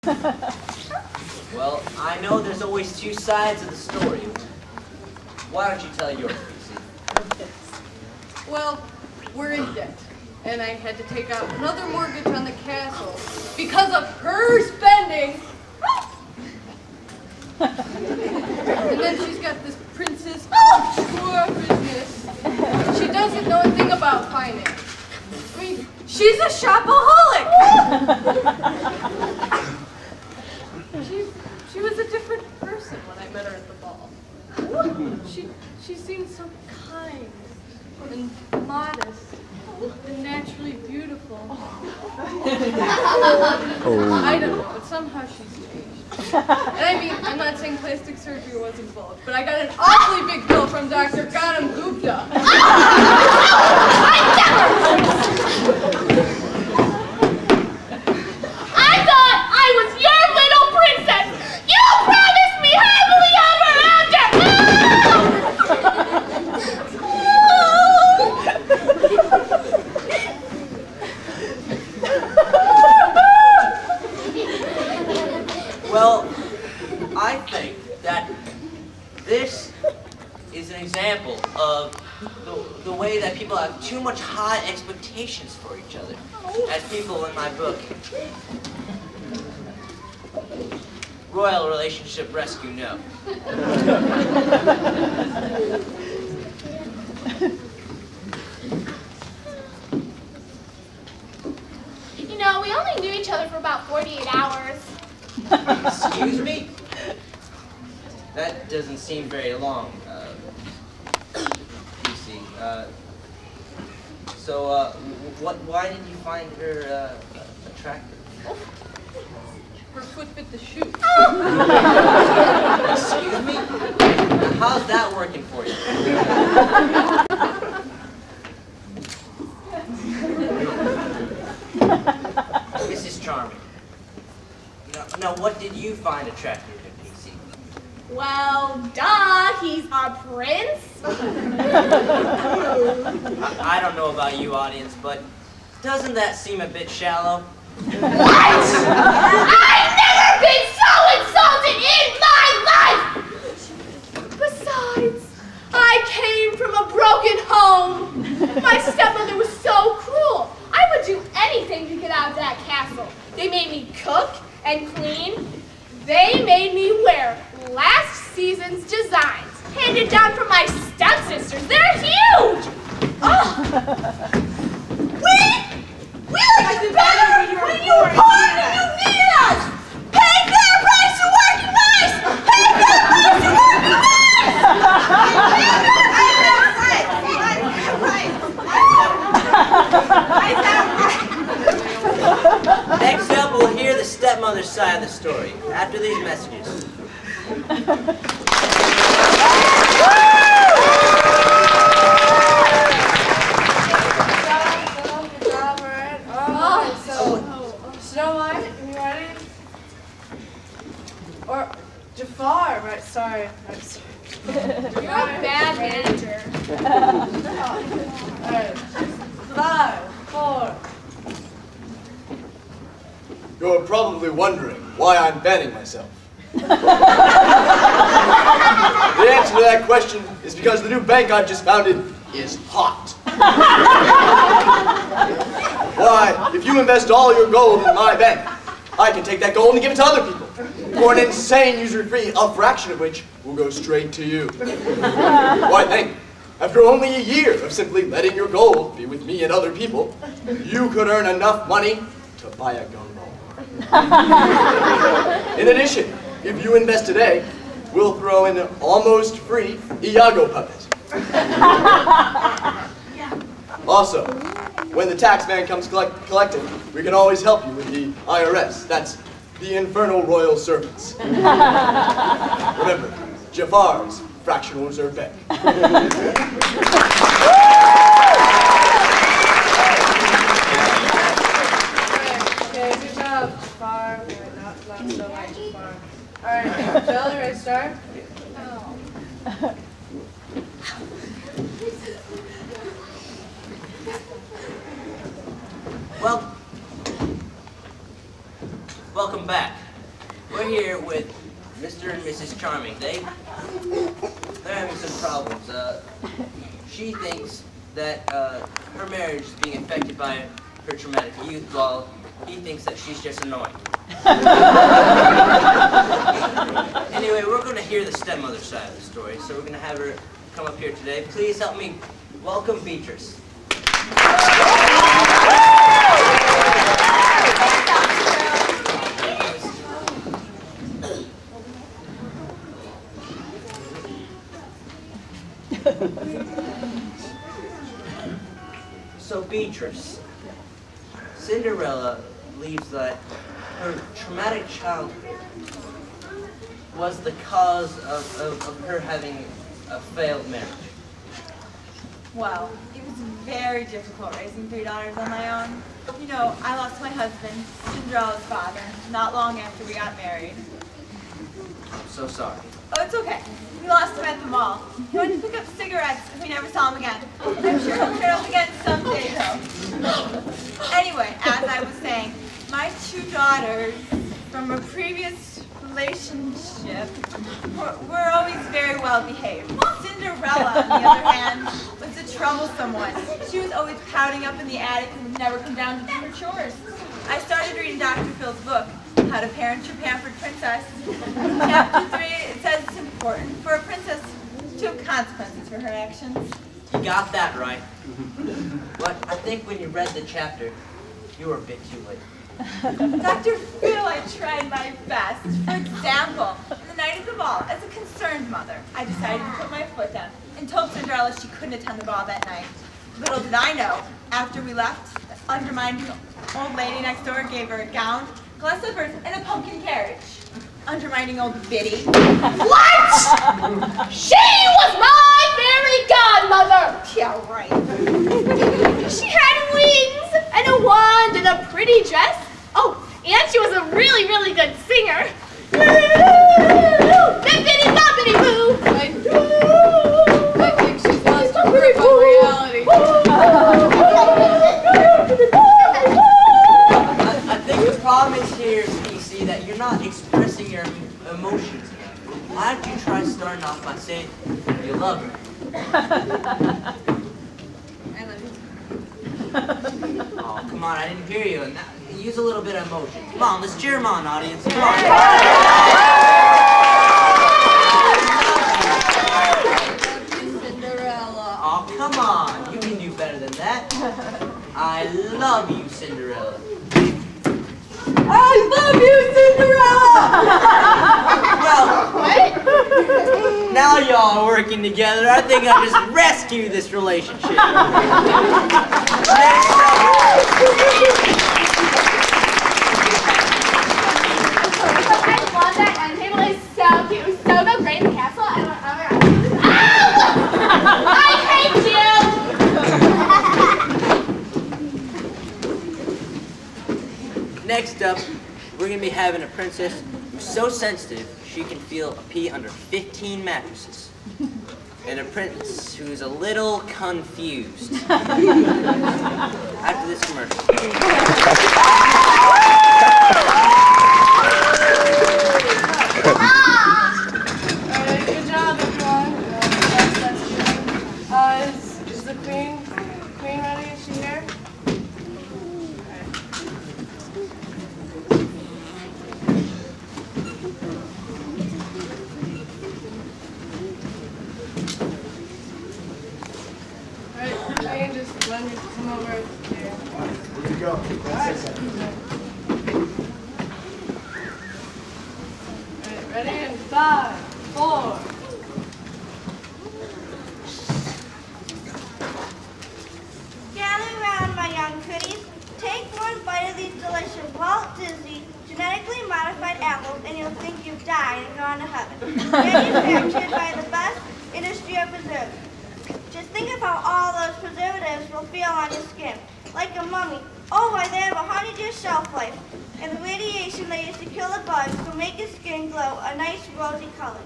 Well, I know there's always two sides of the story. Why don't you tell yours, Lucy? Well, we're in debt, and I had to take out another mortgage on the castle because of her spending. And then she's got this princess couture business. She doesn't know a thing about finance. I mean, she's a shopaholic. She was a different person when I met her at the ball. She seemed so kind and modest and naturally beautiful. I don't know, but somehow she's changed. And I mean, I'm not saying plastic surgery was involved, but I got an awfully big bill from Dr. Gautam Gupta. I thought I was your little princess! You promised me happily ever after! Well, I think that this is an example of the way that people have too much high expectations for each other, as people in my book, Royal Relationship Rescue, know. You know, we only knew each other for about 48 hours. Excuse me? That doesn't seem very long, PC. Why did you find her attractive? Her foot fit the shoe. Excuse me? How's that working for you? This is charming. Now, what did you find attractive in PC? Well, duh, he's a prince. I don't know about you, audience, but doesn't that seem a bit shallow? What? I've never been so insulted in my life! Besides, I came from a broken home. My stepmother was so cruel. I would do anything to get out of that castle. They made me cook and clean. They made me wear last season's designs, handed down from my stepsisters. They're huge! Oh. We'll be better when you poor and you need us! Pay fair price to working mice! Pay fair price to working mice! Next up, we'll hear the stepmother's side of the story, after these messages. Snow White, are you ready? Or Jafar, right? Sorry. You're a bad manager. Alright. 5, 4. You're probably wondering why I'm banning myself. The answer to that question is because the new bank I've just founded is hot. Why, if you invest all your gold in my bank, I can take that gold and give it to other people for an insane usury fee, a fraction of which will go straight to you. Why think, after only a year of simply letting your gold be with me and other people, you could earn enough money to buy a gumball. In addition, if you invest today, we'll throw in an almost free Iago puppet. Also, when the tax man comes collecting, we can always help you with the IRS. That's the Infernal Royal Servants. Remember, Jafar's Fractional Reserve Bank. Okay, good job, Jafar. Not so much Jafar. Alright, Jill, you ready to start? Well, welcome back. we're here with Mr. and Mrs. Charming. They're having some problems. She thinks that her marriage is being affected by her traumatic youth, while he thinks that she's just annoying. Anyway, we're going to hear the stepmother side of the story, so we're going to have her come up here today. Please help me welcome Beatrice. So Beatrice, Cinderella believes that her traumatic childhood was the cause of her having a failed marriage. Well, it was very difficult raising 3 daughters on my own. You know, I lost my husband, Cinderella's father, not long after we got married. I'm so sorry. Oh, it's okay. We lost him at the mall. He went to pick up cigarettes and we never saw him again. I'm sure he'll turn up again someday, though. Anyway, as I was saying, my 2 daughters from a previous relationship were always very well behaved. Cinderella, on the other hand, was a troublesome one. She was always pouting up in the attic and would never come down to do her chores. I started reading Dr. Phil's book, How to Parent Your Pampered Princess. In Chapter 3, it says it's important for a princess to have consequences for her actions. You got that right. But I think when you read the chapter, you were a bit too late. Dr. Phil, I tried my best. For example, on the night of the ball, as a concerned mother, I decided to put my foot down and told Cinderella she couldn't attend the ball that night. Little did I know, after we left, the undermining old lady next door gave her a gown, glass slippers, and a pumpkin carriage. Undermining old Biddy. What? She was my fairy godmother! Yeah, right. She had wings and a wand and a pretty dress. Oh, and she was a really, really good singer. Bippity boppity boo! I think she's lost her grip on reality. I think the problem is here, PC, that you're not expressing your emotions. Why don't you try starting off by saying you love her? I love you. Oh, come on, I didn't hear you. And use a little bit of emotion. Come on, let's cheer him on, audience. Come on. Cinderella. Oh, come on. You can do better than that. I love you, Cinderella. I love you, Cinderella! Well, now y'all are working together. I think I just rescued this relationship. I love that end table. It's so cute. It was so good. Great in the castle. I hate you! Next up, we're going to be having a princess who's so sensitive she can feel a pee under 15 mattresses. And a prince who's a little confused. After this commercial. Alright, good job, everyone. That's good. Is the queen ready? Is she here? Alright, Jane, just let me come over here. Here you go. Alright, ready? In 5, 4. Gather round, my young pretties. Take one bite of these delicious Walt Disney genetically modified apples and you'll think you've died and gone to heaven. Manufactured by the best industry of preservatives. Just think of how all those preservatives will feel on your skin. Like a mummy. Oh, why they have a 100-year shelf life. And the radiation they use to kill the bugs will make your skin glow a nice rosy color.